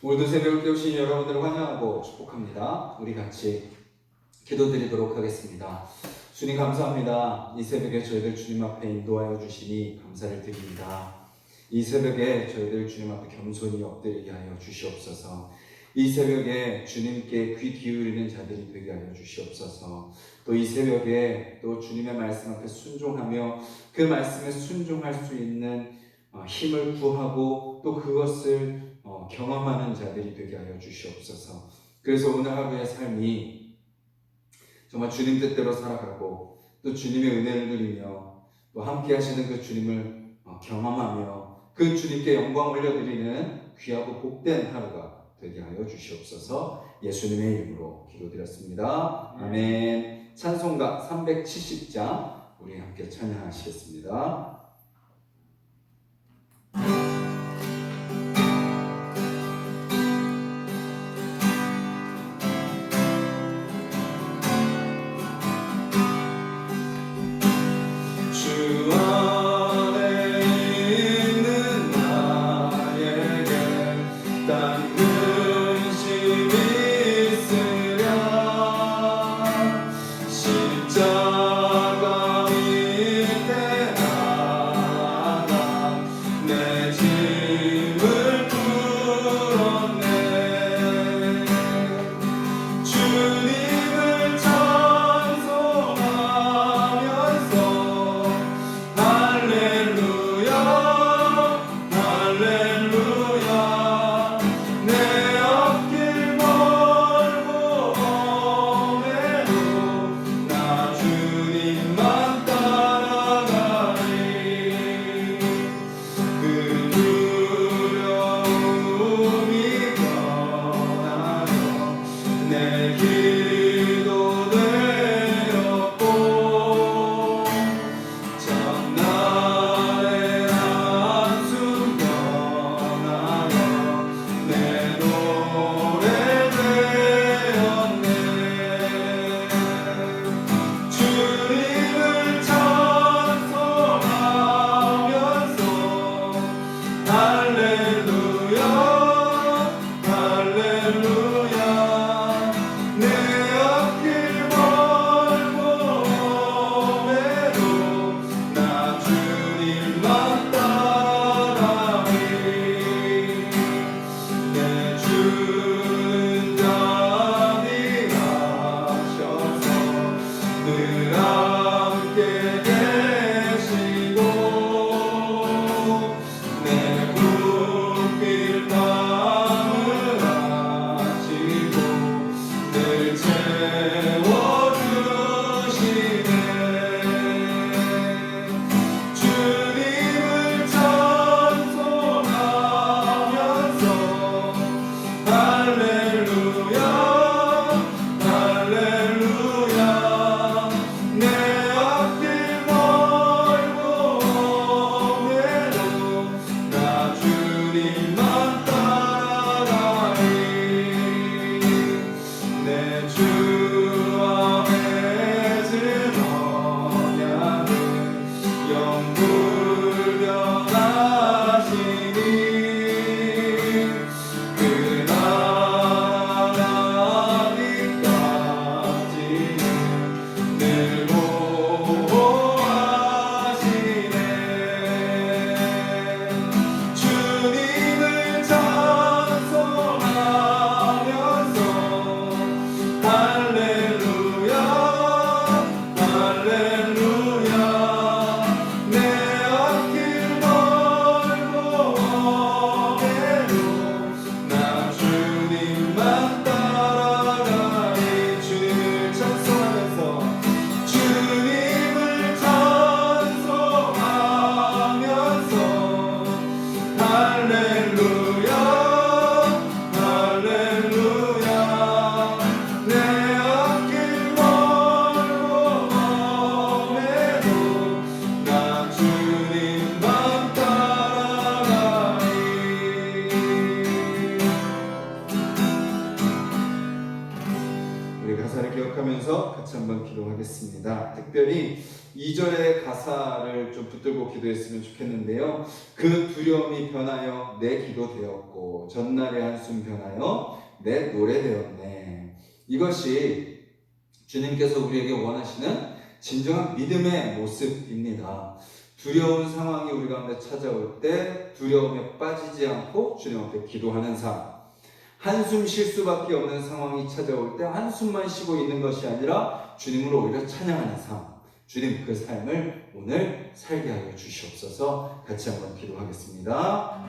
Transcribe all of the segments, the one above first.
오늘도 새벽을 깨우신 여러분들을 환영하고 축복합니다. 우리 같이 기도드리도록 하겠습니다. 주님 감사합니다. 이 새벽에 저희들 주님 앞에 인도하여 주시니 감사를 드립니다. 이 새벽에 저희들 주님 앞에 겸손히 엎드리게 하여 주시옵소서. 이 새벽에 주님께 귀 기울이는 자들이 되게 하여 주시옵소서. 또 이 새벽에 또 주님의 말씀 앞에 순종하며 그 말씀에 순종할 수 있는 힘을 구하고 또 그것을 경험하는 자들이 되게 하여 주시옵소서. 그래서 오늘 하루의 삶이 정말 주님 뜻대로 살아가고 또 주님의 은혜를 누리며 또 함께 하시는 그 주님을 경험하며 그 주님께 영광 올려드리는 귀하고 복된 하루가 되게 하여 주시옵소서. 예수님의 이름으로 기도드렸습니다. 아멘. 찬송가 370장 우리 함께 찬양하시겠습니다. 기억하면서 같이 한번 기도하겠습니다. 특별히 2절의 가사를 좀 붙들고 기도했으면 좋겠는데요. 그 두려움이 변하여 내 기도 되었고 전날의 한숨 변하여 내 노래 되었네. 이것이 주님께서 우리에게 원하시는 진정한 믿음의 모습입니다. 두려운 상황이 우리 가운데 찾아올 때 두려움에 빠지지 않고 주님 앞에 기도하는 삶, 한숨 쉴 수밖에 없는 상황이 찾아올 때 한숨만 쉬고 있는 것이 아니라 주님을 오히려 찬양하는 삶, 주님 그 삶을 오늘 살게 하여 주시옵소서. 같이 한번 기도하겠습니다.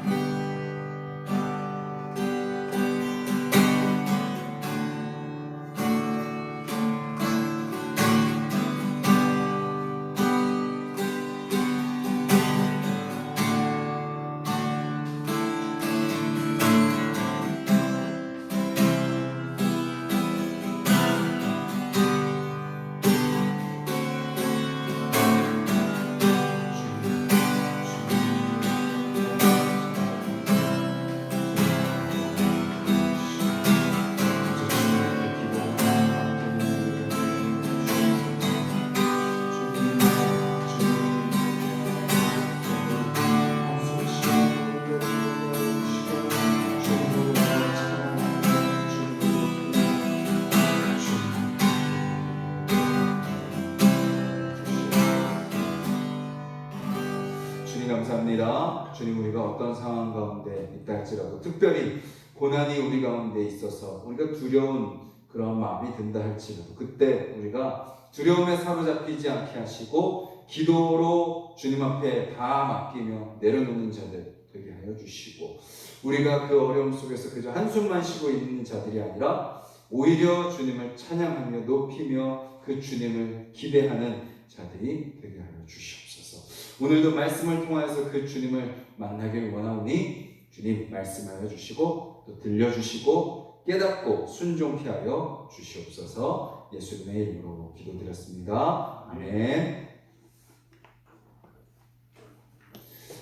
감사합니다. 주님, 우리가 어떤 상황 가운데 있다 할지라도 특별히 고난이 우리 가운데 있어서 우리가 두려운 그런 마음이 든다 할지라도 그때 우리가 두려움에 사로잡히지 않게 하시고 기도로 주님 앞에 다 맡기며 내려놓는 자들 되게 하여 주시고 우리가 그 어려움 속에서 그저 한숨만 쉬고 있는 자들이 아니라 오히려 주님을 찬양하며 높이며 그 주님을 기대하는 자들이 되게 하여 주시옵소서. 오늘도 말씀을 통하여서 그 주님을 만나길 원하오니 주님 말씀하여 주시고 또 들려주시고 깨닫고 순종케 하여 주시옵소서. 예수님의 이름으로 기도드렸습니다. 아멘.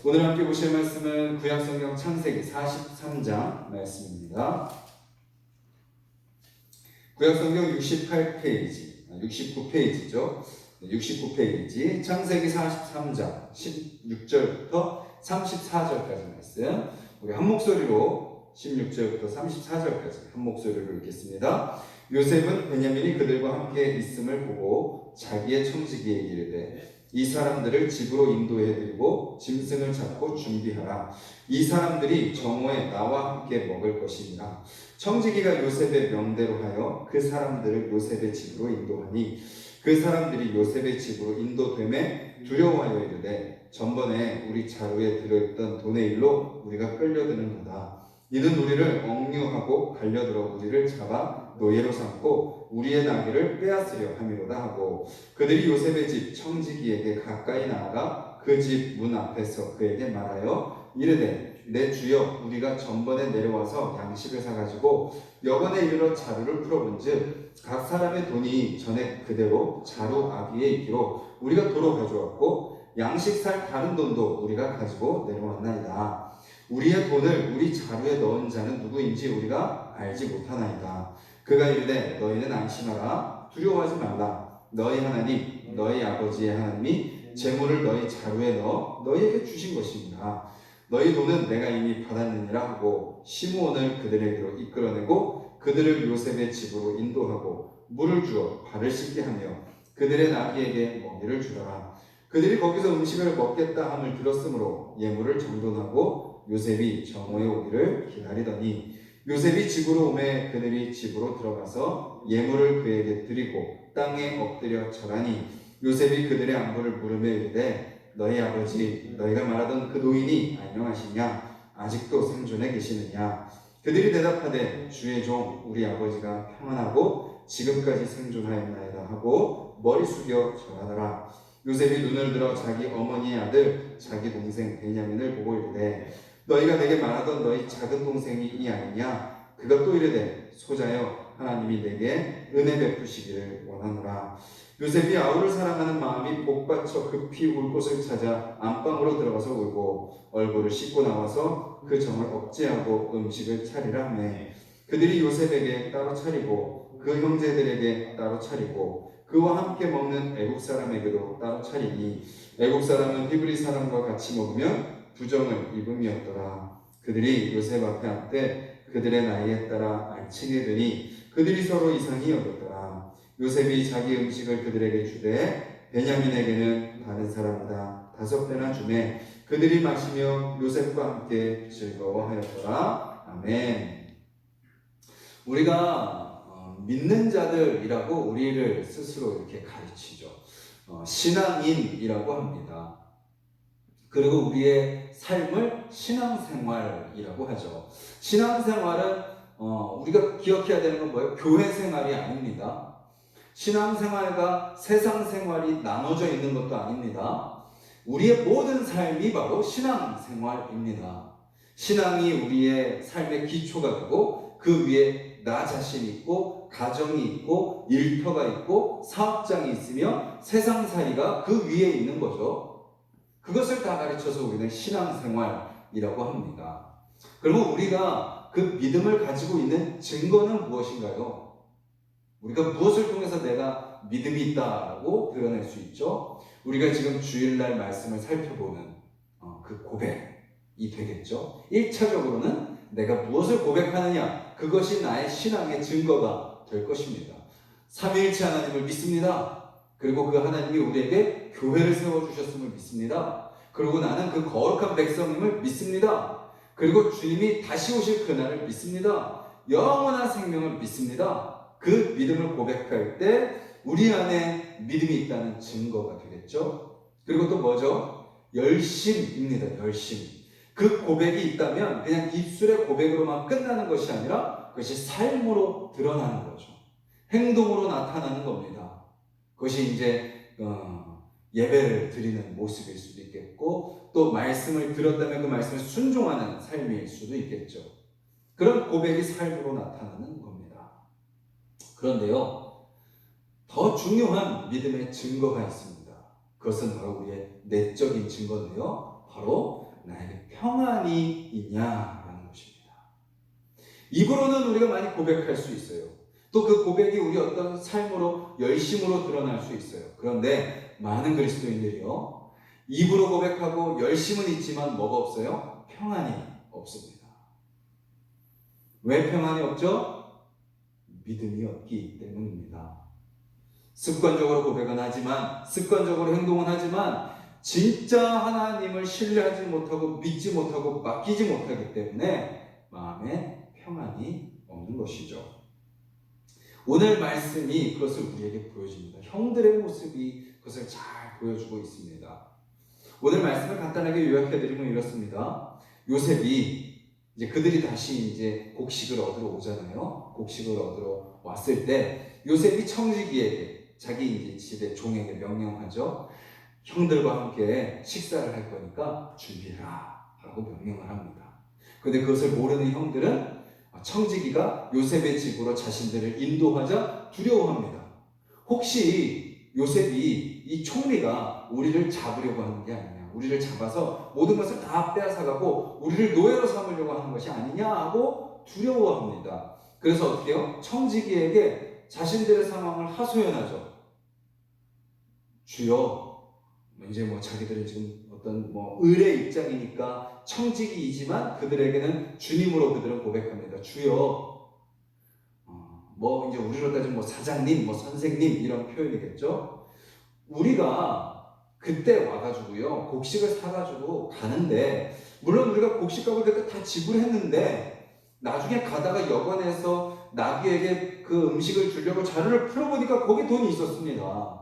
오늘 함께 보실 말씀은 구약성경 창세기 43장 말씀입니다. 구약성경 68페이지, 69페이지죠. 69페이지 창세기 43장 16절부터 34절까지 말씀 우리 한 목소리로 16절부터 34절까지 한 목소리로 읽겠습니다. 요셉은 베냐민이 그들과 함께 있음을 보고 자기의 청지기에게 이르되 이 사람들을 집으로 인도해드리고 짐승을 잡고 준비하라. 이 사람들이 정오에 나와 함께 먹을 것이니라. 청지기가 요셉의 명대로 하여 그 사람들을 요셉의 집으로 인도하니 그 사람들이 요셉의 집으로 인도되매 두려워하여 이르되 전번에 우리 자루에 들어있던 돈의 일로 우리가 끌려드는도다. 이는 우리를 억류하고 갈려들어 우리를 잡아 노예로 삼고 우리의 나귀를 빼앗으려 함이로다 하고 그들이 요셉의 집 청지기에게 가까이 나아가 그 집 문 앞에서 그에게 말하여 이르되 내 주여 우리가 전번에 내려와서 양식을 사가지고 여건에 이르러 자루를 풀어본즉 각 사람의 돈이 전에 그대로 자루 아귀에 있기로 우리가 도로 가져왔고 양식 살 다른 돈도 우리가 가지고 내려왔나이다. 우리의 돈을 우리 자루에 넣은 자는 누구인지 우리가 알지 못하나이다. 그가 이르되 너희는 안심하라. 두려워하지 말라. 너희 하나님 너희 아버지의 하나님이 재물을 너희 자루에 넣어 너희에게 주신 것입니다. 너희 돈은 내가 이미 받았느니라 하고 시므온을 그들에게로 이끌어내고 그들을 요셉의 집으로 인도하고 물을 주어 발을 씻게 하며 그들의 나귀에게 먹이를 주더라. 그들이 거기서 음식을 먹겠다 함을 들었으므로 예물을 정돈하고 요셉이 정오에 오기를 기다리더니 요셉이 집으로 오매 그들이 집으로 들어가서 예물을 그에게 드리고 땅에 엎드려 절하니 요셉이 그들의 안부를 물으며 이르되 너희 아버지 너희가 말하던 그 노인이 안녕하시냐? 아직도 생존해 계시느냐? 그들이 대답하되 주의 종 우리 아버지가 평안하고 지금까지 생존하였나이다 하고 머리 숙여 절하더라. 요셉이 눈을 들어 자기 어머니의 아들 자기 동생 베냐민을 보고 이르되 너희가 내게 말하던 너희 작은 동생이 이 아니냐? 그가 또 이르되 소자여 하나님이 내게 은혜 베푸시기를 원하노라. 요셉이 아우를 사랑하는 마음이 복받쳐 급히 울 곳을 찾아 안방으로 들어가서 울고 얼굴을 씻고 나와서 그 정을 억제하고 음식을 차리라 하매 그들이 요셉에게 따로 차리고 그 형제들에게 따로 차리고 그와 함께 먹는 애국 사람에게도 따로 차리니 애국 사람은 히브리 사람과 같이 먹으면 부정을 입음이었더라. 그들이 요셉 앞에 앉되 그들의 나이에 따라 알치게 되니 그들이 서로 이상히 여겼더라. 요셉이 자기 음식을 그들에게 주되 베냐민에게는 다른 사람보다 5배나 주매 그들이 마시며 요셉과 함께 즐거워하였더라. 아멘. 우리가 믿는 자들이라고 우리를 스스로 이렇게 가르치죠. 신앙인이라고 합니다. 그리고 우리의 삶을 신앙생활이라고 하죠. 신앙생활은 우리가 기억해야 되는 건 뭐예요? 교회 생활이 아닙니다. 신앙생활과 세상생활이 나눠져 있는 것도 아닙니다. 우리의 모든 삶이 바로 신앙생활입니다. 신앙이 우리의 삶의 기초가 되고 그 위에 나 자신이 있고 가정이 있고 일터가 있고 사업장이 있으며 세상살이가 그 위에 있는 거죠. 그것을 다 가르쳐서 우리는 신앙생활이라고 합니다. 그러면 우리가 그 믿음을 가지고 있는 증거는 무엇인가요? 우리가 무엇을 통해서 내가 믿음이 있다라고 드러낼 수 있죠? 우리가 지금 주일날 말씀을 살펴보는 그 고백이 되겠죠? 1차적으로는 내가 무엇을 고백하느냐, 그것이 나의 신앙의 증거가 될 것입니다. 삼위일체 하나님을 믿습니다. 그리고 그 하나님이 우리에게 교회를 세워주셨음을 믿습니다. 그리고 나는 그 거룩한 백성임을 믿습니다. 그리고 주님이 다시 오실 그날을 믿습니다. 영원한 생명을 믿습니다. 그 믿음을 고백할 때 우리 안에 믿음이 있다는 증거가 되겠죠. 그리고 또 뭐죠? 열심입니다. 열심. 그 고백이 있다면 그냥 입술의 고백으로만 끝나는 것이 아니라 그것이 삶으로 드러나는 거죠. 행동으로 나타나는 겁니다. 그것이 이제 예배를 드리는 모습일 수도 있겠고 또 말씀을 들었다면 그 말씀에 순종하는 삶일 수도 있겠죠. 그런 고백이 삶으로 나타나는 겁니다. 그런데요, 더 중요한 믿음의 증거가 있습니다. 그것은 바로 우리의 내적인 증거인데요, 바로 나에게 평안이 있냐라는 것입니다. 입으로는 우리가 많이 고백할 수 있어요. 또 그 고백이 우리 어떤 삶으로 열심으로 드러날 수 있어요. 그런데 많은 그리스도인들이요, 입으로 고백하고 열심은 있지만 뭐가 없어요? 평안이 없습니다. 왜 평안이 없죠? 믿음이 없기 때문입니다. 습관적으로 고백은 하지만, 습관적으로 행동은 하지만 진짜 하나님을 신뢰하지 못하고 믿지 못하고 맡기지 못하기 때문에 마음에 평안이 없는 것이죠. 오늘 말씀이 그것을 우리에게 보여줍니다. 형들의 모습이 그것을 잘 보여주고 있습니다. 오늘 말씀을 간단하게 요약해드리면 이렇습니다. 요셉이 이제 그들이 다시 이제 곡식을 얻으러 오잖아요. 곡식을 얻으러 왔을 때 요셉이 청지기에게 자기 이제 집의 종에게 명령하죠. 형들과 함께 식사를 할 거니까 준비해라 라고 명령을 합니다. 그런데 그것을 모르는 형들은 청지기가 요셉의 집으로 자신들을 인도하자 두려워합니다. 혹시 요셉이 이 총리가 우리를 잡으려고 하는 게 아니냐, 우리를 잡아서 모든 것을 다 빼앗아가고 우리를 노예로 삼으려고 하는 것이 아니냐 하고 두려워합니다. 그래서 어떻게 해요? 청지기에게 자신들의 상황을 하소연하죠. 주여, 이제 자기들은 지금 어떤 을의 입장이니까 청지기이지만 그들에게는 주님으로 그들은 고백합니다. 주여, 이제 우리로 따지면 사장님, 선생님 이런 표현이겠죠. 우리가 그때 와가지고요 곡식을 사가지고 가는데, 물론 우리가 곡식값을 그때 다 지불했는데 나중에 가다가 여관에서 나귀에게 그 음식을 주려고 자루를 풀어보니까 거기 돈이 있었습니다.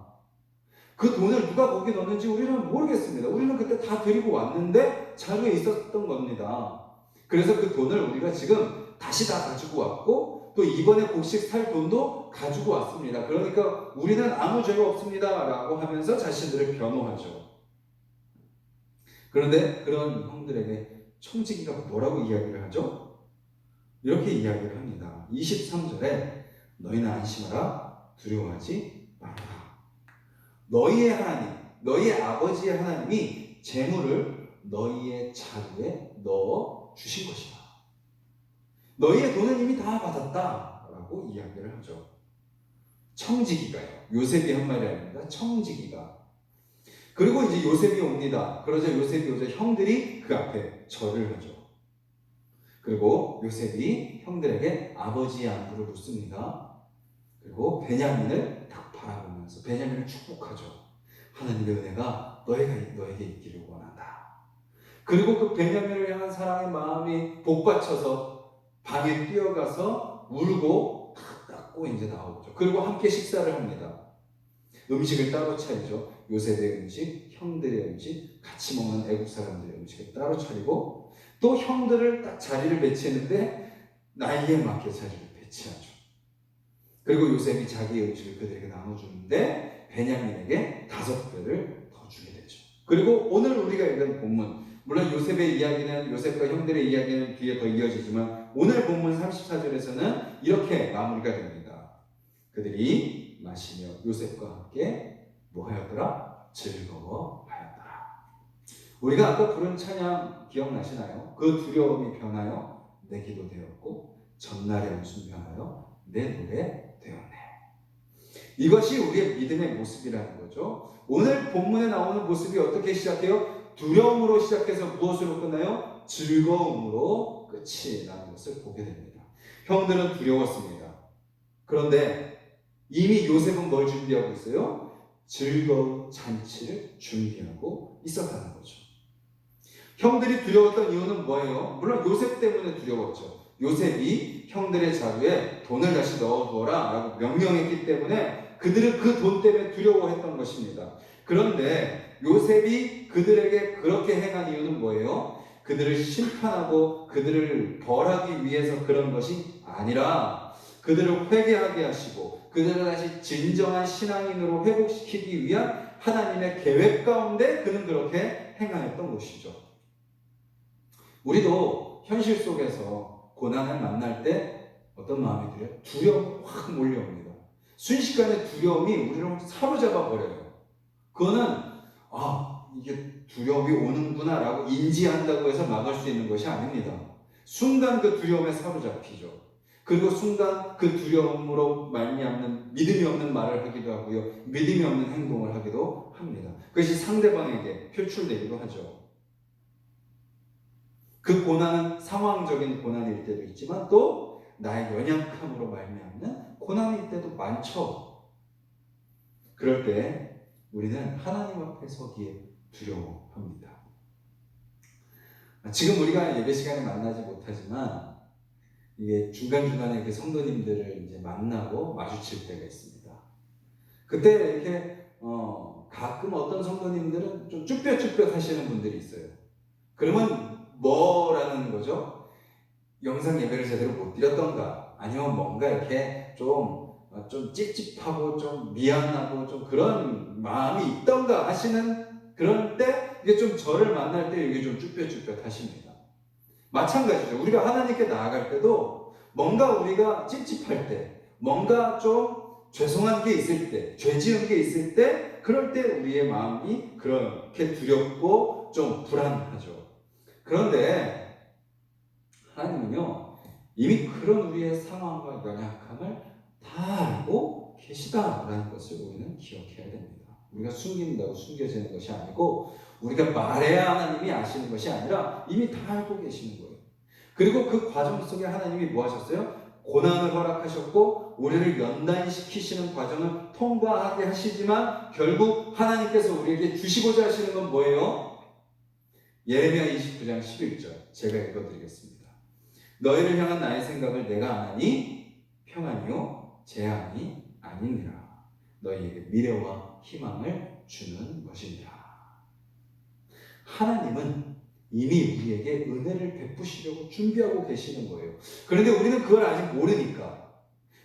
그 돈을 누가 거기 넣었는지 우리는 모르겠습니다. 우리는 그때 다 드리고 왔는데 자루에 있었던 겁니다. 그래서 그 돈을 우리가 지금 다시 다 가지고 왔고 또 이번에 곡식 살 돈도 가지고 왔습니다. 그러니까 우리는 아무 죄가 없습니다 라고 하면서 자신들을 변호하죠. 그런데 그런 형들에게 청지기가 뭐라고 이야기를 하죠? 이렇게 이야기를 합니다. 23절에 너희는 안심하라, 두려워하지 말아라. 너희의 하나님, 너희의 아버지의 하나님이 재물을 너희의 자루에 넣어 주신 것이다. 너희의 돈은 이미 다 받았다 라고 이야기를 하죠. 청지기가요. 요셉이 한 말이 아닙니다. 청지기가. 그리고 이제 요셉이 옵니다. 그러자 요셉이 오자 형들이 그 앞에 절을 하죠. 그리고 요셉이 형들에게 아버지의 안부를 묻습니다. 그리고 베냐민을 딱 바라보면서 베냐민을 축복하죠. 하나님의 은혜가 너에게 있기를 원한다. 그리고 그 베냐민을 향한 사랑의 마음이 복받쳐서 방에 뛰어가서 울고 탁 닦고 이제 나오죠. 그리고 함께 식사를 합니다. 음식을 따로 차리죠. 요셉의 음식, 형들의 음식, 같이 먹는 애국 사람들의 음식을 따로 차리고 또 형들을 딱 자리를 배치했는데 나이에 맞게 자리를 배치하죠. 그리고 요셉이 자기의 음식을 그들에게 나눠주는데 베냐민에게 5배를 더 주게 되죠. 그리고 오늘 우리가 읽은 본문, 물론 요셉의 이야기는, 요셉과 형들의 이야기는 뒤에 더 이어지지만 오늘 본문 34절에서는 이렇게 마무리가 됩니다. 그들이 마시며 요셉과 함께 뭐 하였더라? 즐거워하였더라. 우리가 아까 부른 찬양 기억나시나요? 그 두려움이 변하여 내 기도 되었고 전날의 웃음 변하여 내 노래 되었네. 이것이 우리의 믿음의 모습이라는 거죠. 오늘 본문에 나오는 모습이 어떻게 시작해요? 두려움으로 시작해서 무엇으로 끝나요? 즐거움으로 끝이 나는 것을 보게 됩니다. 형들은 두려웠습니다. 그런데 이미 요셉은 뭘 준비하고 있어요? 즐거운 잔치를 준비하고 있었다는 거죠. 형들이 두려웠던 이유는 뭐예요? 물론 요셉 때문에 두려웠죠. 요셉이 형들의 자루에 돈을 다시 넣어두어라 라고 명령했기 때문에 그들은 그 돈 때문에 두려워했던 것입니다. 그런데 요셉이 그들에게 그렇게 행한 이유는 뭐예요? 그들을 심판하고 그들을 벌하기 위해서 그런 것이 아니라 그들을 회개하게 하시고 그들을 다시 진정한 신앙인으로 회복시키기 위한 하나님의 계획 가운데 그는 그렇게 행하였던 것이죠. 우리도 현실 속에서 고난을 만날 때 어떤 마음이 들어요? 두려움이 확 몰려옵니다. 순식간에 두려움이 우리를 사로잡아 버려요. 그거는 이게 두려움이 오는구나 라고 인지한다고 해서 막을 수 있는 것이 아닙니다. 순간 그 두려움에 사로잡히죠. 그리고 순간 그 두려움으로 말미암는 믿음이 없는 말을 하기도 하고요. 믿음이 없는 행동을 하기도 합니다. 그것이 상대방에게 표출되기도 하죠. 그 고난은 상황적인 고난일 때도 있지만 또 나의 연약함으로 말미암는 고난일 때도 많죠. 그럴 때 우리는 하나님 앞에 서기에 두려워합니다. 지금 우리가 예배 시간에 만나지 못하지만 이게 중간중간에 이렇게 성도님들을 이제 만나고 마주칠 때가 있습니다. 그때 이렇게 가끔 어떤 성도님들은 좀 쭈뼛쭈뼛 하시는 분들이 있어요. 그러면 뭐라는 거죠? 영상 예배를 제대로 못 드렸던가, 아니면 뭔가 이렇게 좀 찝찝하고 좀 미안하고 좀 그런 마음이 있던가 하시는 그런 때 이게 좀 저를 만날 때 이게 좀 쭈뼛쭈뼛 하십니다. 마찬가지죠. 우리가 하나님께 나아갈 때도 뭔가 우리가 찝찝할 때, 뭔가 좀 죄송한 게 있을 때, 죄 지은 게 있을 때, 그럴 때 우리의 마음이 그렇게 두렵고 좀 불안하죠. 그런데 하나님은요, 이미 그런 우리의 상황과 연약함을 다 알고 계시다라는 것을 우리는 기억해야 됩니다. 우리가 숨긴다고 숨겨지는 것이 아니고 우리가 말해야 하나님이 아시는 것이 아니라 이미 다 알고 계시는 거예요. 그리고 그 과정 속에 하나님이 뭐 하셨어요? 고난을 허락하셨고 우리를 연단시키시는 과정을 통과하게 하시지만 결국 하나님께서 우리에게 주시고자 하시는 건 뭐예요? 예레미야 29장 11절 제가 읽어드리겠습니다. 너희를 향한 나의 생각을 내가 아나니 평안이요 재앙이 아니니라. 너희에게 미래와 희망을 주는 것이니라. 하나님은 이미 우리에게 은혜를 베푸시려고 준비하고 계시는 거예요. 그런데 우리는 그걸 아직 모르니까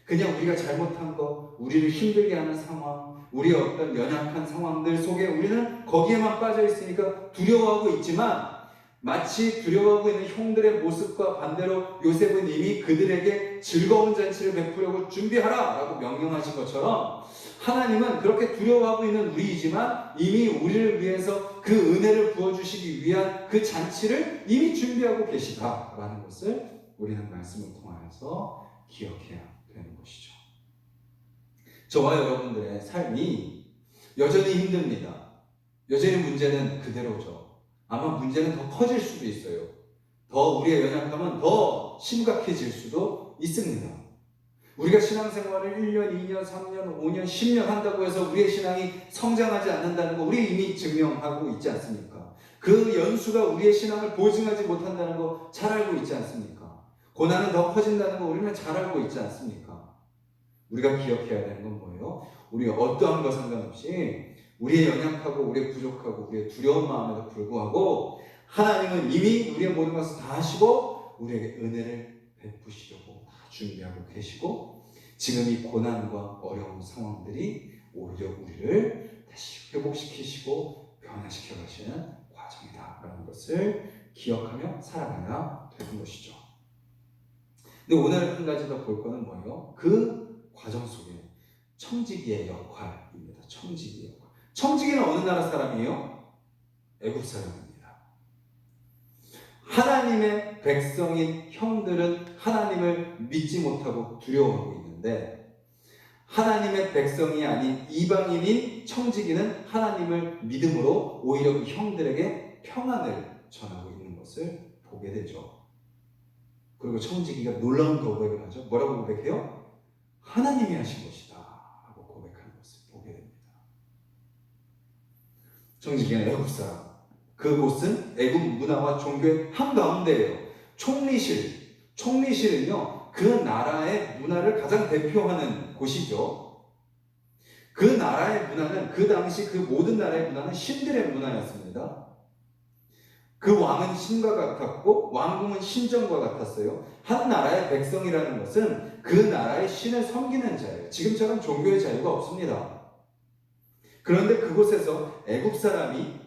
그냥 우리가 잘못한 거, 우리를 힘들게 하는 상황, 우리의 어떤 연약한 상황들 속에 우리는 거기에만 빠져 있으니까 두려워하고 있지만 마치 두려워하고 있는 형들의 모습과 반대로 요셉은 이미 그들에게 즐거운 잔치를 베푸려고 준비하라 라고 명령하신 것처럼 하나님은 그렇게 두려워하고 있는 우리이지만 이미 우리를 위해서 그 은혜를 부어주시기 위한 그 잔치를 이미 준비하고 계시다라는 것을 우리는 말씀을 통하여서 기억해야 되는 것이죠. 저와 여러분들의 삶이 여전히 힘듭니다. 여전히 문제는 그대로죠. 아마 문제는 더 커질 수도 있어요. 더 우리의 연약함은 더 심각해질 수도 있습니다. 우리가 신앙생활을 1년, 2년, 3년, 5년, 10년 한다고 해서 우리의 신앙이 성장하지 않는다는 거 우리 이미 증명하고 있지 않습니까? 그 연수가 우리의 신앙을 보증하지 못한다는 거 잘 알고 있지 않습니까? 고난은 더 커진다는 거 우리는 잘 알고 있지 않습니까? 우리가 기억해야 되는 건 뭐예요? 우리 어떠한 것 상관없이 우리의 연약하고 우리의 부족하고 우리의 두려운 마음에도 불구하고 하나님은 이미 우리의 모든 것을 다 하시고 우리에게 은혜를 베푸시려고 다 준비하고 계시고 지금 이 고난과 어려운 상황들이 오히려 우리를 다시 회복시키시고 변화시켜 가시는 과정이다라는 것을 기억하며 살아가야 되는 것이죠. 근데 오늘 한 가지 더 볼 거는 뭐예요? 그 과정 속에 청지기의 역할입니다. 청지기의 역할. 청지기는 어느 나라 사람이에요? 애굽 사람입니다. 하나님의 백성인 형들은 하나님을 믿지 못하고 두려워하고 있는데 하나님의 백성이 아닌 이방인인 청지기는 하나님을 믿음으로 오히려 그 형들에게 평안을 전하고 있는 것을 보게 되죠. 그리고 청지기가 놀라운 고백을 하죠. 뭐라고 고백해요? 하나님이 하신 것이다 하고 고백하는 것을 보게 됩니다. 청지기는 애굽 사람. 그곳은 애굽 문화와 종교의 한가운데예요. 총리실은요 그 나라의 문화를 가장 대표하는 곳이죠. 그 나라의 문화는 그 당시 그 모든 나라의 문화는 신들의 문화였습니다. 그 왕은 신과 같았고 왕궁은 신전과 같았어요. 한 나라의 백성이라는 것은 그 나라의 신을 섬기는 자예요. 지금처럼 종교의 자유가 없습니다. 그런데 그곳에서 애굽 사람이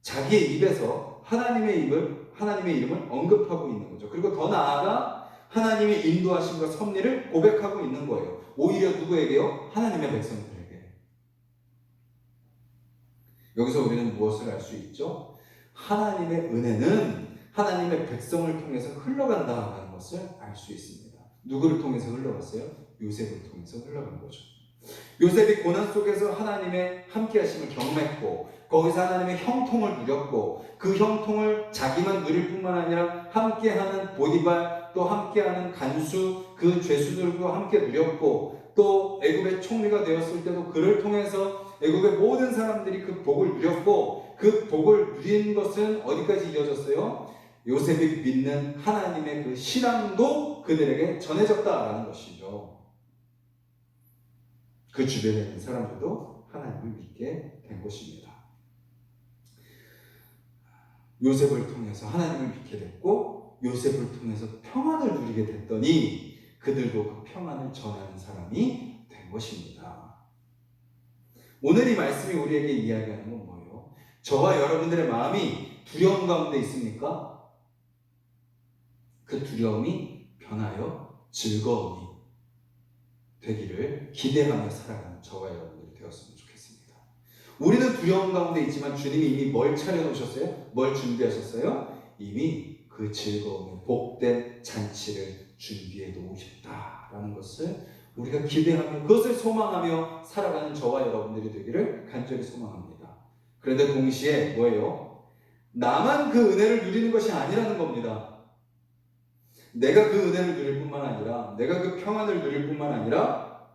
자기의 입에서 하나님의 이름을 언급하고 있는 거죠. 그리고 더 나아가 하나님의 인도하심과 섭리를 고백하고 있는 거예요. 오히려 누구에게요? 하나님의 백성들에게. 여기서 우리는 무엇을 알 수 있죠? 하나님의 은혜는 하나님의 백성을 통해서 흘러간다는 것을 알 수 있습니다. 누구를 통해서 흘러갔어요? 요셉을 통해서 흘러간 거죠. 요셉이 고난 속에서 하나님의 함께하심을 경험했고 거기서 하나님의 형통을 누렸고 그 형통을 자기만 누릴 뿐만 아니라 함께하는 보디발 또 함께하는 간수 그 죄수들과 함께 누렸고 또 애굽의 총리가 되었을 때도 그를 통해서 애굽의 모든 사람들이 그 복을 누렸고 그 복을 누린 것은 어디까지 이어졌어요? 요셉이 믿는 하나님의 그 신앙도 그들에게 전해졌다라는 것이죠. 그 주변에 있는 사람들도 하나님을 믿게 된 것입니다. 요셉을 통해서 하나님을 믿게 됐고 요셉을 통해서 평안을 누리게 됐더니 그들도 그 평안을 전하는 사람이 된 것입니다. 오늘 이 말씀이 우리에게 이야기하는 건 뭐예요? 저와 여러분들의 마음이 두려움 가운데 있습니까? 그 두려움이 변하여 즐거움이 되기를 기대하며 살아가는 저와 여러분들이 되었으면 좋겠습니다. 우리는 두려움 가운데 있지만 주님이 이미 뭘 차려놓으셨어요? 뭘 준비하셨어요? 이미 그 즐거움의 복된 잔치를 준비해 놓으셨다라는 것을 우리가 기대하며 그것을 소망하며 살아가는 저와 여러분들이 되기를 간절히 소망합니다. 그런데 동시에 뭐예요? 나만 그 은혜를 누리는 것이 아니라는 겁니다. 내가 그 은혜를 누릴 뿐만 아니라 내가 그 평안을 누릴 뿐만 아니라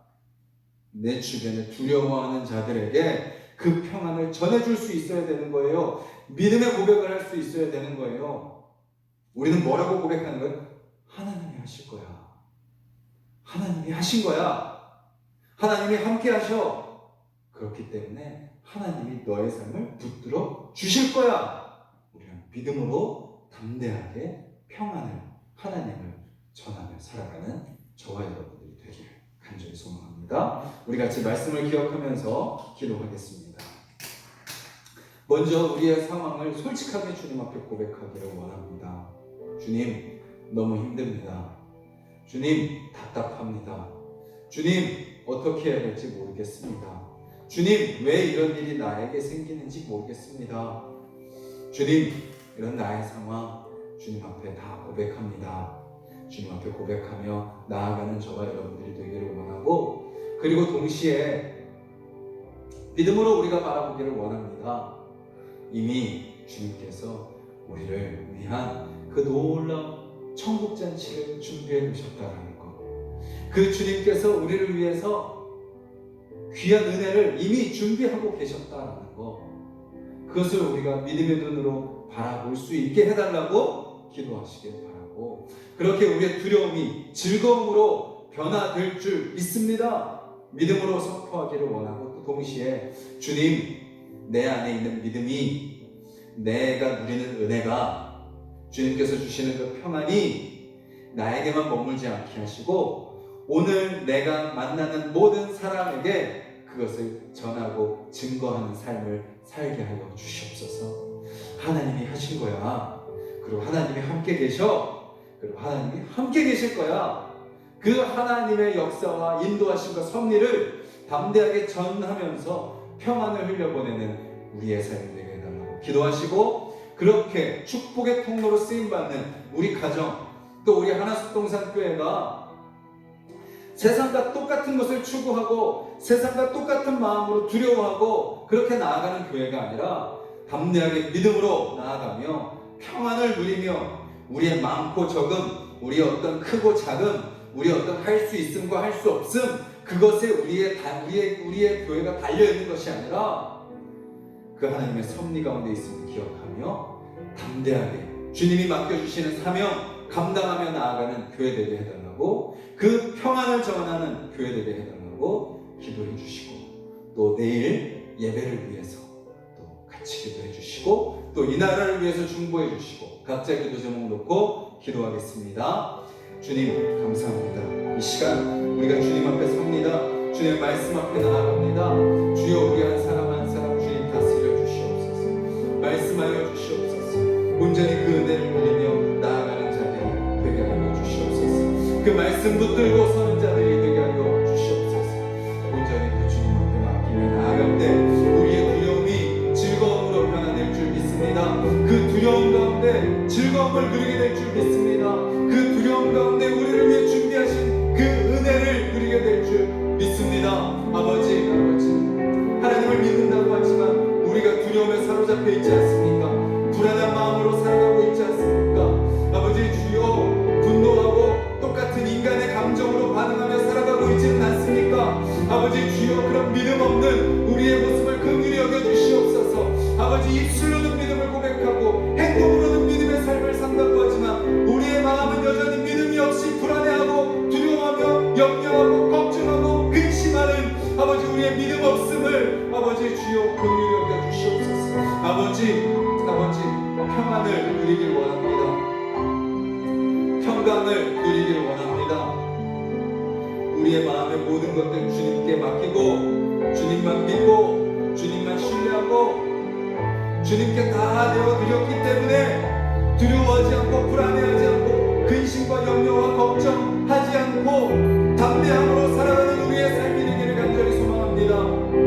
내 주변에 두려워하는 자들에게 그 평안을 전해줄 수 있어야 되는 거예요. 믿음의 고백을 할 수 있어야 되는 거예요. 우리는 뭐라고 고백하는 거예요? 하나님이 하실 거야. 하나님이 하신 거야. 하나님이 함께 하셔. 그렇기 때문에 하나님이 너의 삶을 붙들어 주실 거야. 우리는 믿음으로 담대하게 평안을 하나님을 전하며 살아가는 저와 여러분들이 되기를 간절히 소망합니다. 우리 같이 말씀을 기억하면서 기도하겠습니다. 먼저 우리의 상황을 솔직하게 주님 앞에 고백하기를 원합니다. 주님, 너무 힘듭니다. 주님, 답답합니다. 주님, 어떻게 해야 될지 모르겠습니다. 주님, 왜 이런 일이 나에게 생기는지 모르겠습니다. 주님, 이런 나의 상황 주님 앞에 다 고백합니다. 주님 앞에 고백하며 나아가는 저와 여러분들이 되기를 원하고 그리고 동시에 믿음으로 우리가 바라보기를 원합니다. 이미 주님께서 우리를 위한 그 놀라운 천국잔치를 준비해 놓으셨다는 것, 그 주님께서 우리를 위해서 귀한 은혜를 이미 준비하고 계셨다는 것, 그것을 우리가 믿음의 눈으로 바라볼 수 있게 해달라고 기도하시길 바라고, 그렇게 우리의 두려움이 즐거움으로 변화될 줄 믿습니다. 믿음으로 선포하기를 원하고, 또 동시에 주님, 내 안에 있는 믿음이, 내가 누리는 은혜가, 주님께서 주시는 그 평안이 나에게만 머물지 않게 하시고 오늘 내가 만나는 모든 사람에게 그것을 전하고 증거하는 삶을 살게 하여 주시옵소서. 하나님이 하신 거야. 그리고 하나님이 함께 계셔. 그리고 하나님이 함께 계실 거야. 그 하나님의 역사와 인도하심과 섭리를 담대하게 전하면서 평안을 흘려보내는 우리의 삶이 되게 해달라고 기도하시고, 그렇게 축복의 통로로 쓰임받는 우리 가정, 또 우리 하나숙동산교회가 세상과 똑같은 것을 추구하고 세상과 똑같은 마음으로 두려워하고 그렇게 나아가는 교회가 아니라 담대하게 믿음으로 나아가며 평안을 누리며 우리의 많고 적음, 우리의 어떤 크고 작음, 우리의 어떤 할 수 있음과 할 수 없음, 그것에 우리의 교회가 달려있는 것이 아니라 그 하나님의 섭리 가운데 있음을 기억하며 담대하게 주님이 맡겨주시는 사명 감당하며 나아가는 교회 되게 해달라고, 그 평안을 전하는 교회 되게 해달라고 기도해 주시고, 또 내일 예배를 위해서 또 같이 기도해 주시고, 또 이 나라를 위해서 중보해 주시고, 각자 기도 제목 놓고 기도하겠습니다. 주님 감사합니다. 이 시간 우리가 주님 앞에 섭니다. 주님의 말씀 앞에 나아갑니다. 주여, 우리 한 사람 한 사람 주님 다스려 주시옵소서. 말씀하여 주시옵소서. 온전히 그 은혜를 누리며 나아가는 자들이 되게 하여 주시옵소서. 그 말씀 붙들고 서는 자들이 되게 하여 주시옵소서. 온전히 그 주님 앞에 맡기며 나아갈 때 우리의 두려움이 즐거움으로 변화될 줄 믿습니다. 그 두려움 가운데 즐거움을 누리게 될 줄 믿습니다. 그 두려움 가운데 우리를 위해 준비하신 그 은혜를 누리게 될 줄 믿습니다. 아버지, 하나님을 믿는다고 하지만 우리가 두려움에 사로잡혀 있지 않습니까? 불안한 마음으로 살아가고 있지 않습니까? 아버지, 주여, 분노하고 똑같은 인간의 감정으로 반응하며 살아가고 있지는 않습니까? 아버지, 주여, 그런 믿음 없는 우리의 모습을 긍휼히 여겨주시옵소서. 아버지, 입술로는 믿음을 고백하고 행동으로는 믿음의 삶을 산다고 하지만 우리의 마음은 여전히 믿음이 없이 불안해하고 두려워하며 염려하고 걱정하고 근심하는 아버지, 우리의 믿음 없음을 아버지 주여 긍휼히 여겨주시옵소서. 아버지, 평안을 누리길 원합니다. 평강을 누리길 원합니다. 우리의 마음의 모든 것들 주님께 맡기고 주님만 믿고 주님만 신뢰하고 주님께 다 내어드렸기 때문에 두려워하지 않고 불안해하지 않고 근심과 염려와 걱정하지 않고 담대함으로 살아가는 우리의 삶이 되기를 간절히 소망합니다.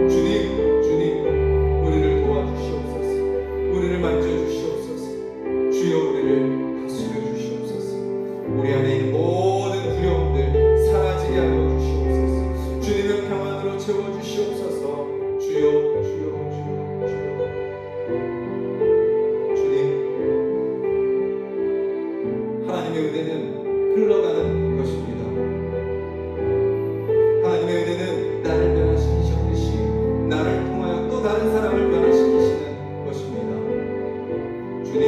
주님, 우리를 도와주시옵소서. 우리를 만져주시옵소서. 주여, 우리를 다스려 주시옵소서. 우리 안에 있는 모든 두려움들 사라지게 하여 주시옵소서. 주님의 평안으로 채워주시옵소서. 주여, 하나님의 은혜는 흘러가는 것입니다. 하나님의 은혜는 나를 변화시키셨듯이 나를 통하여 또 다른 사람을 변화시키시는 것입니다. 주님,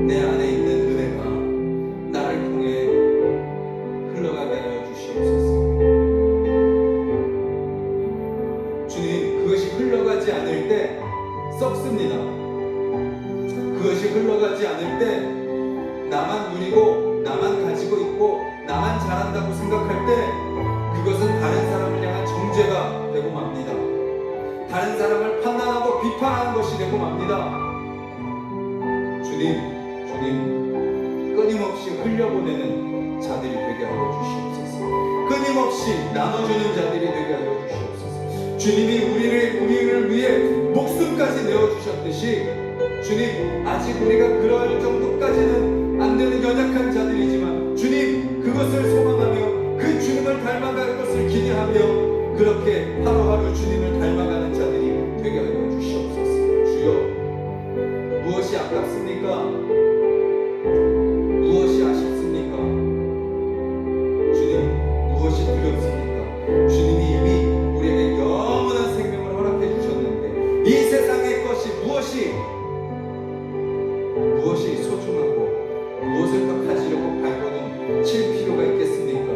내 안에 있는 은혜가 나를 통해 흘러가게 하여 주시옵소서. 주님, 그것이 흘러가지 않을 때 썩습니다. 그것이 흘러가지 않을 때 나만 누리고 나만 가지고 있고 나만 잘한다고 생각할 때 그것은 다른 사람을 향한 정죄가 되고 맙니다. 다른 사람을 판단하고 비판하는 것이 되고 맙니다. 주님, 끊임없이 흘려보내는 자들이 되게 하여 주시옵소서. 끊임없이 나눠주는 자들이 되게 하여 주시옵소서. 주님이 우리를 위해 목숨까지 내어주셨듯이 주님, 아직 우리가 그럴 정도까지는 안되는 연약한 자들이지만 주님, 그것을 소망하며 그 주님을 닮아갈 것을 그렇게 하루하루 주님을 닮아가는 자들이 되게 하여 주시옵소서. 주여, 무엇이 아깝습니까? 무엇이 아쉽습니까? 주님, 무엇이 두렵습니까? 주님이 이미 우리에게 영원한 생명을 허락해 주셨는데 이 세상의 것이 무엇이 소중하고 무엇을 더 가지려고 발버둥 칠 필요가 있겠습니까?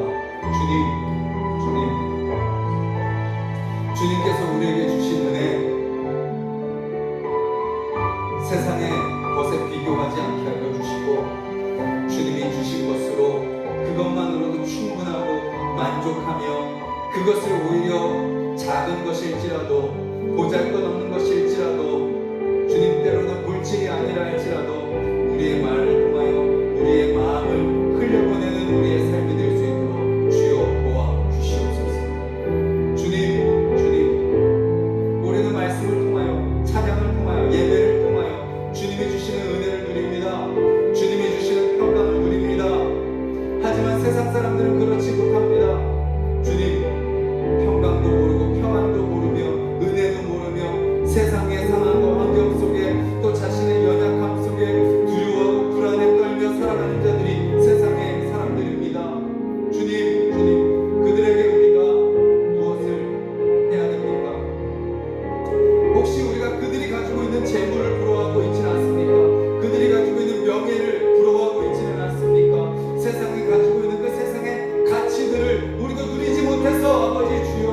주님께서 우리에게 주신 은혜, 세상의 것에 비교하지 않게 하여 주시고 주님이 주신 것으로 그것만으로도 충분하고 만족하며 그것을 오히려 작은 것일지라도 보잘것없는 것일지라도 주님 때로는 물질이 아니라 할지라도 우리의 말을 통하여 우리의 마음을 흘려보내는 우리의 삶이 될 수 있도록 주여 도와 주시옵소서. 주님, 우리는 말씀을 통하여 찬양을 통하여 예배를 통하여 주님이 주시는 은혜를 누립니다. 주님이 주시는 평강을 누립니다. 하지만 세상 사람들은 그렇지 못합니다. 주님, 평강도 모르고 평안도 모르며 은혜도 모르며 세상의 상황과 환경 속에 또 자신의 연약함 속에 두려워하고 불안에 떨며 살아가는 자들이 세상의 사람들입니다. 주님, 그들에게 우리가 무엇을 해야 됩니까? 혹시 우리가 그들이 가지고 있는 재물을 부러워하고 있지는 않습니까? 그들이 가지고 있는 명예를 부러워하고 있지는 않습니까? 세상이 가지고 있는 그 세상의 가치들을 우리가 누리지 못해서 아버지 주여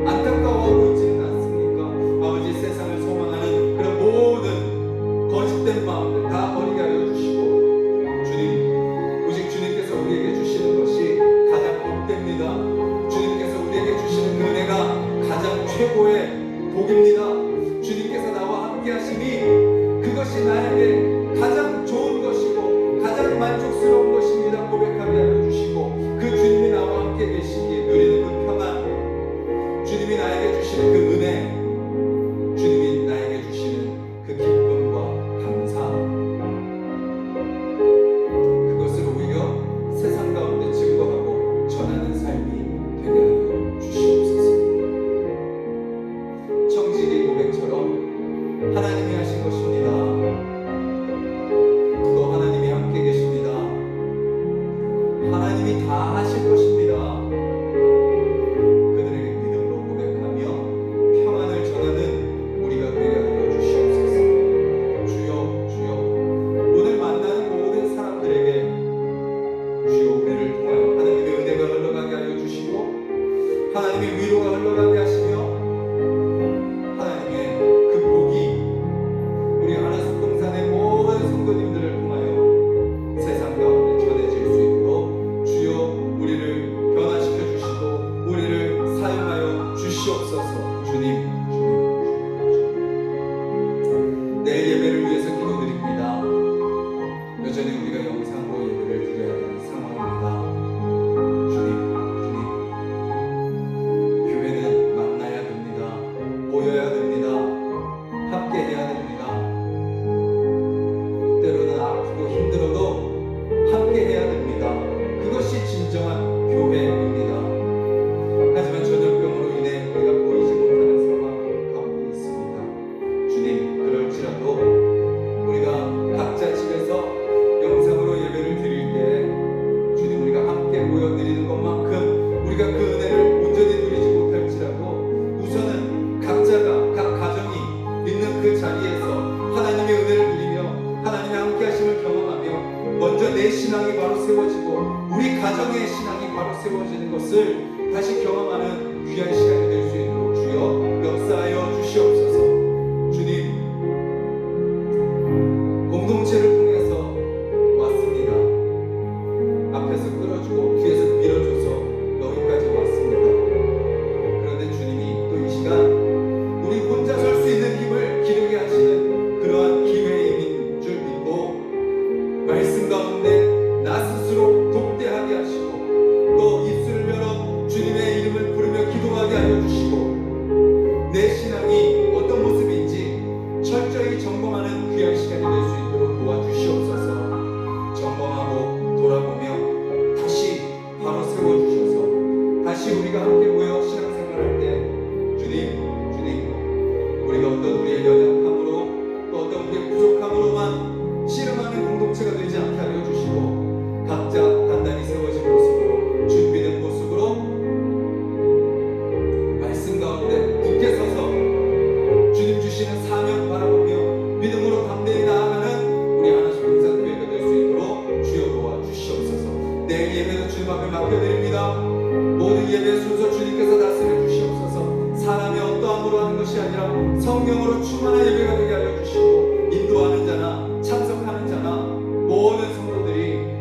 안타까워하고 있지는 않습니까? 아버지, 세상을 소망하는 그런 모든 거짓된 마음들 다 버리게 하여 주시고 주님, 오직 주님께서 우리에게 주시는 것이 가장 복됩니다. 주님께서 우리에게 주시는 그 은혜가 가장 최고의 복입니다. 주님께서 나와 함께 하시니 그것이 나에게 가장 좋은 것이고 가장 만족스러운 것입니다. 고백하게 하여 주시고 그 주님이 나와 함께 계시기에 누리는 그 평안, 주님이 나에게 주시는 그 은혜, 주님이 나에게 주시는 그 기쁨과 감사, 그것을 오히려 세상 가운데 증거하고 전하는 삶이 되게 하여 주시옵소서. 청지기 고백처럼 하나님이 하신 것입니다. 또 하나님이 함께 계십니다. 하나님이 다 하실 것입니다. 그들에게 믿음으로 고백하며 평안을 전하는 우리가 되게 하여 주시옵소서. 주여, 오늘 만나는 모든 사람들에게 주여 은혜를 통하여 하나님의 은혜가 흘러가게 하여 주시고 하나님의 위로가 흘러가게 하시며 하나님의 그 복이 우리 하나석동산의 모든 성도님들을 통하여 세상 가운데 전해질 수 있도록 주여 우리를 변화시켜 주시고 우리를 사용하여 주시옵소서. 주님, 내일 예배를 위해서 기도드립니다. 여전히 우리가 영상으로 예배를 드려야 되는 상황입니다. 주님, 교회는 만나야 됩니다. 모여야 됩니다. 함께 해야 됩니다. 때로는 아프고 힘들어도 함께 해야 됩니다. 그것이 진정한 교회입니다. 하지만 전염병으로 인해 우리가 보이지 못하는 상황 가운데 있습니다. 주님, 그럴지라도 우리가 각자 집에서 영상으로 예배를 드릴 때 주님, 우리가 함께 모여드리는 것만큼 우리가 그 은혜를 온전히 누리지 못할지라도 우선은 각자가 각 가정이 있는 그 자리에서 하나님의 은혜를 누리며 하나님의 함께 하심을 경험하며 먼저 내 신앙이 바로 세워지고 우리 가정의 신앙이 바로 세워지는 것을 다시 경험하는 귀한 시간이 될 수 있도록 주여 역사하여 주시옵소서. 주님, 공동체를 통해서 왔습니다. 앞에서 끌어주고 뒤에서 밀어줘서 여기까지 왔습니다. 그런데 주님이 또 이 시간 우리 혼자 설 수 있는 힘을 기르게 하시는 그러한 기회인 줄 믿고 말씀 가운데 나 스스로 독대하게 하시고 또 입술을 열어 주님의 이름을 부르며 기도하게 하여 주시고 내 신앙이 주여 주님 앞에 맡겨드립니다. 모든 예배 순서 주님께서 다스려 주시옵소서. 사람이 어떠함으로 하는 것이 아니라 성령으로 충만한 예배가 되게 하여 주시고, 인도하는 자나 참석하는 자나 모든 성도들이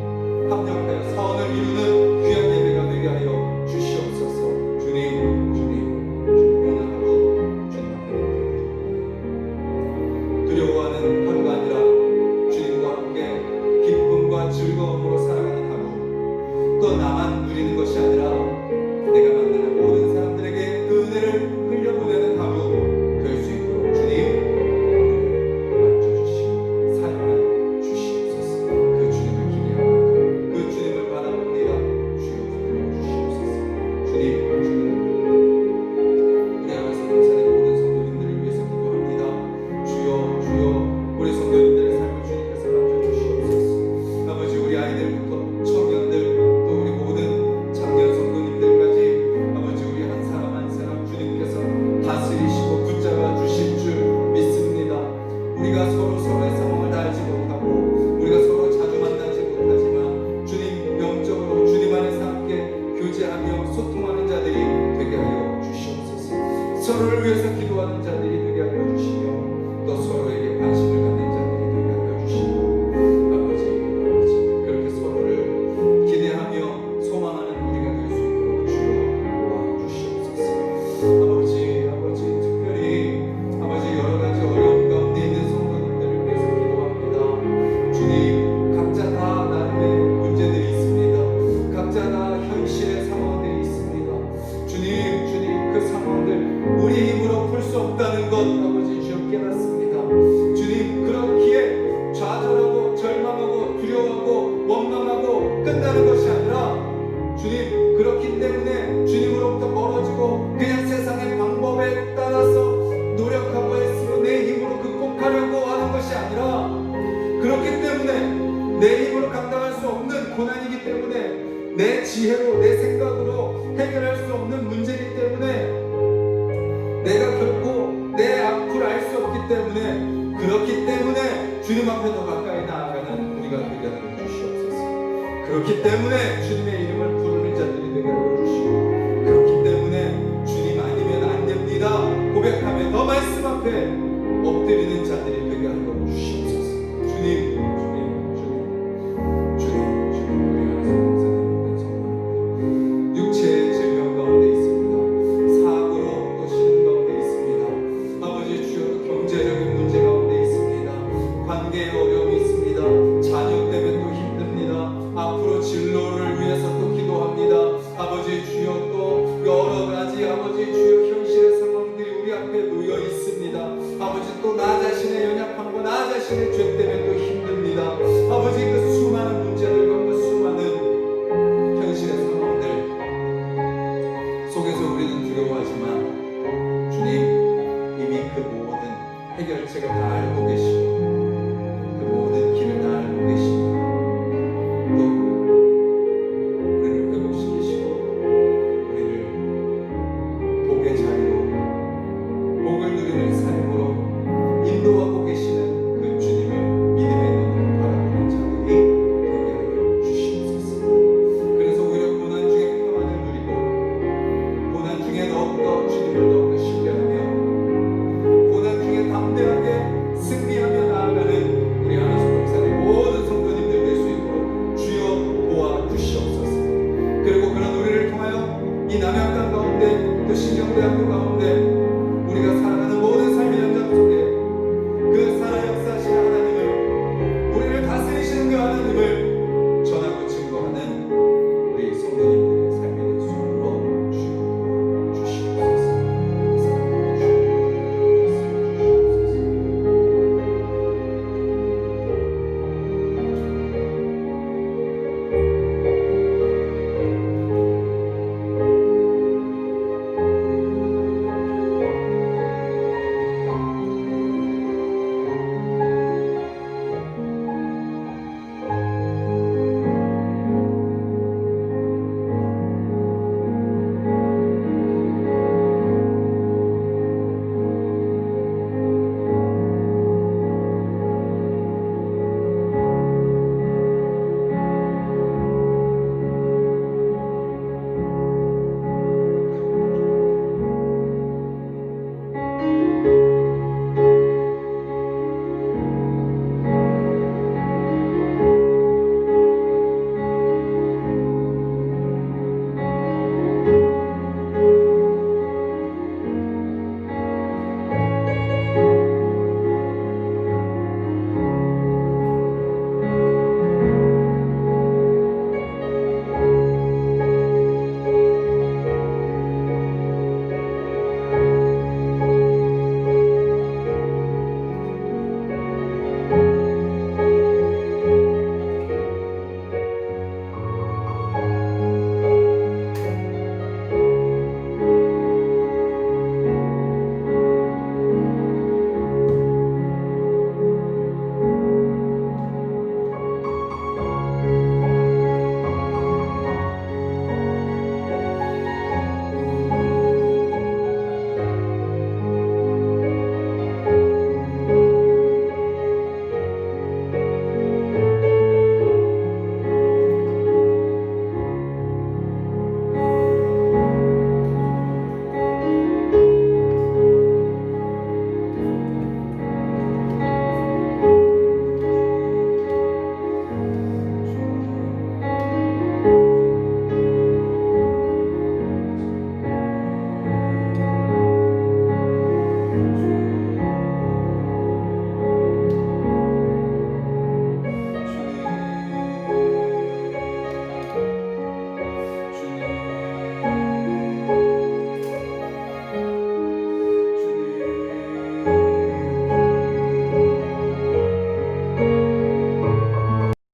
합력하여 선을 이루는 귀한 예배가 되게 하여 주시옵소서. 주님 오늘 하루 주님 앞에 맡겨드립니다. 두려워하는 하루가 아니라 주님과 함께 기쁨과 즐거움으로 살아가는 하루, 또 나만 누리는 것이 아니라 내가 만나는 모든 사람들에게 그 은혜를 흘려보내는 하루 될 수 있도록 주님 만져주시고 사랑하여 주시옵소서. 그 주님을 기대합니다. 그 주님을 바라봅니다. 주여 붙들어 주시옵소서. 주님 우리 안에서 감사하는 모든 성도님들을 위해서 기도합니다. 주여 우리 성도님들의 삶을 주님께서 만져주시옵소서. 아버지, 우리 아이들부터 청년들 또 우리 모든 장년 성도님들까지 아버지, 우리 한 사람 한 사람 주님께서 다스리시고 붙잡아 주실 줄 믿습니다. 우리가 서로의 상황을 다 알지 못하고 우리가 서로 자주 만나지 못하지만 주님 영적으로 주님 안에서 함께 교제하며 소통하는 자들이 되게 하여 주시옵소서. 서로를 위해서 기도하는 자들이 되게 하여 주시며 또 서로에게 관심을 갖는 자들이 되게 하여 주시고, 아버지 그렇게 서로를 기대하며 소망하는 우리가 될 수 있도록 주여 도와주시옵소서. 아버지 특별히 아버지 여러 가지 어려움 가운데 있는 성도님들을 위해서 기도합니다. 주님, 각자 다 나름의 문제들이 있습니다. 각자 다 현실의 상황들이 있습니다. 주님 그 상황들 우리 힘으로 풀 수 없다는 것 아버지 주여 깨닫습니다. 주님, 그렇기에 좌절하고 절망하고 두려워하고 원망하고 끝나는 것이 아니라 주님, 그렇기 때문에 주님으로부터 멀어지고 그냥 세상의 방법에 따라서 노력하고 애쓰고 내 힘으로 극복하려고 하는 것이 아니라, 그렇기 때문에 내 힘으로 감당할 수 없는 고난이기 때문에 내 지혜로 내 생각으로 해결할 수 없는 문제이기 때문에 내가 결코 내 앞을 알 수 없기 때문에, 그렇기 때문에 주님 앞에 더 가까이 나아가는 우리가 되게 하여 주시옵소서. 그렇기 때문에 주님의 이름을 부르는 자들이 되게 하여 주시고, 그렇기 때문에 주님 아니면 안 됩니다 고백하며 너 말씀 앞에 엎드리는 자들이 되게 하여 주시옵소서. 주님 우리 안에서 감사드리는 성도님들 육체의 질병 가운데 있습니다. 사고로 또 시름 가운데 있습니다. 아버지 주여, 또 경제적인 문제 가운데 있습니다. 관계의 어려움이 있습니다. 자녀 때문에 또 힘듭니다. 앞으로 진로를 위해서 또 기도합니다. 아버지 주여, 또 여러 가지 아버지 주여 현실의 상황들이 우리 앞에 놓여 있습니다. 아버지, 또 나 자신의 연약함과 나 자신의 죄 때문에 또 힘듭니다. 아버지, 그 수많은 문제들과 그 수많은 현실의 상황들 속에서 우리는 두려워하지만 주님 이미 그 모든 해결책을 다 알고 계시고 그 모든 길을 다 알고 계시고 또 우리를 회복시키시고 우리를 복의 자리로 복을 누리는 삶으로 인도하고 계시는 그 주님을 믿음의 눈으로 바라보는 자들이 되게 하여 주시옵소서. 그래서 오히려 고난 중에 평안을 누리고 고난 중에 더욱더 주님을 더욱더 신뢰하며 고난 중에 담대하게 승리하며 나아가는 우리 하나님의 모든 성도님들 될 수 있도록 주여 도와주시옵소서. 그리고 그런 우리를 통하여 이 남양강 가운데 또 신정대학교 가운데